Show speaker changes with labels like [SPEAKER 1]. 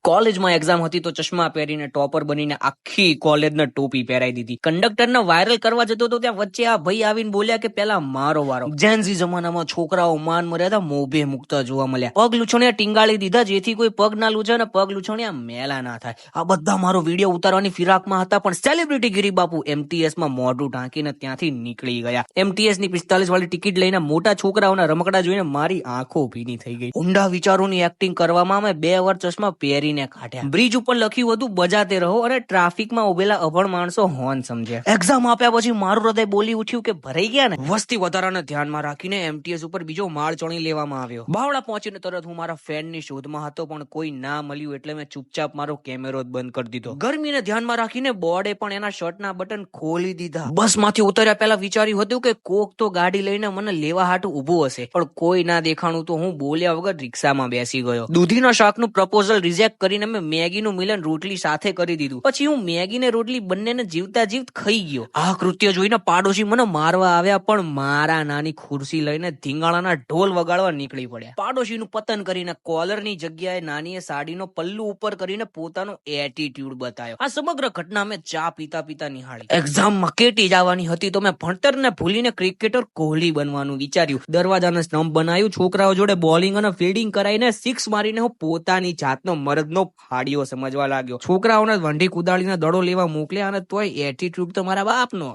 [SPEAKER 1] કોલેજમાં એક્ઝામ હતી તો ચશ્મા પહેરીને ટોપર બનીને આખી કોલેજને ટોપી પહેરાઈ દીધી. કંડક્ટરને વાયરલ કરવા જતો તો ત્યાં વચ્ચે આ ભાઈ આવીને બોલ્યા કે પેલા મારો વારો. જેન્ઝી જમાનામાં છોકરાઓ માન મર્યાદા મોભે મુકતા જોવા મળ્યા. પગ લૂછણિયા ટીંગાળી દીધા જેથી કોઈ પગ ના લૂછે અને પગ લૂછણિયા મેલા ના થાય. આ બધા મારો વિડીયો ઉતારવાની ફિરાકમાં હતા પણ સેલિબ્રિટી ગીરી બાપુ એમટીએસ માં મોઢું ઢાંકીને ત્યાંથી નીકળી ગયા. એમટીએસ ની 45 વાળી ટિકિટ લઈને મોટા છોકરાઓના રમકડા જોઈને મારી આંખો ભીની થઈ ગઈ. ઊંડા વિચારોની એક્ટિંગ કરવામાં અમે 2 વાર ચશ્મા પહેરીને કાઢ્યા. બ્રિજ ઉપર લખ્યું હતું બજાતે રહો અને ટ્રાફિકમાં ઉભેલા અભણ માણસો હોર્ન સમજે. એક્ઝામ આપ્યા પછી મારું હૃદય બોલી ઉઠ્યું કે ભરાઈ ગયા ને. વસ્તી વધારાને ધ્યાનમાં રાખીને એમટીએસ ઉપર બીજો માળ ચણી લેવામાં આવ્યો. બાવળા પહોંચીને તરત હું મારા ફ્રેન્ડની શોધમાં હતો પણ કોઈ ના મળ્યું એટલે મેં ચૂપચાપ મારો કેમેરો જ બંધ કરી દીધો. ગરમીને ધ્યાનમાં રાખીને બોર્ડે પણ એના શર્ટના બટન ખોલી દીધા. બસ માંથી ઉતર્યા પહેલા વિચાર્યું હતું કે કોક તો ગાડી લઈને મને લેવા હાટું ઊભું હશે પણ કોઈ ના દેખાણું તો હું બોલ્યા વગર રિક્ષામાં બેસી ગયો. દૂધીના શાકનું પ્રપોઝલ રિજેક્ટ કરીને મેં મેગીનું મિલન રોટલી સાથે કરી દીધું. પછી હું મેગી ને રોટલી બંનેને જીવતા જીવત ખાઈ ગયો. આ કૃત્ય જોઈને પાડોશી મને મારવા આવ્યા પણ મારા નાની ખુરશી લઈને ધીંગાણાના ઢોલ વગાડવા નીકળી પડ્યા. પાડોશીનું પતન કરીને કોલરની જગ્યાએ નાનીએ સાડીનો પલ્લુ ઉપર કરીને પોતાનો એટીટ્યુડ બતાવ્યો. આ સમગ્ર ઘટના મેં ચા પીતા પીતા નિહાળી. એક્ઝામમાં કેટી જવાની હતી તો મેં ભણતરને ભૂલીને ક્રિકેટર કોહલી બનવાનું વિચાર્યું. દરવાજાને સ્ટમ્પ બનાવ્યું. છોકરાઓ જોડે બોલિંગ અને ફિલ્ડિંગ કરાઈને 6 મારીને હું પોતાની જાતનો મરદનો ફાડ્યો સમજવા લાગ્યો. છોકરાઓને વંઢી કુદાળીને દડો લેવા મોકલ્યા અને તોય એટીટ્યુડ તો મારા બાપનો.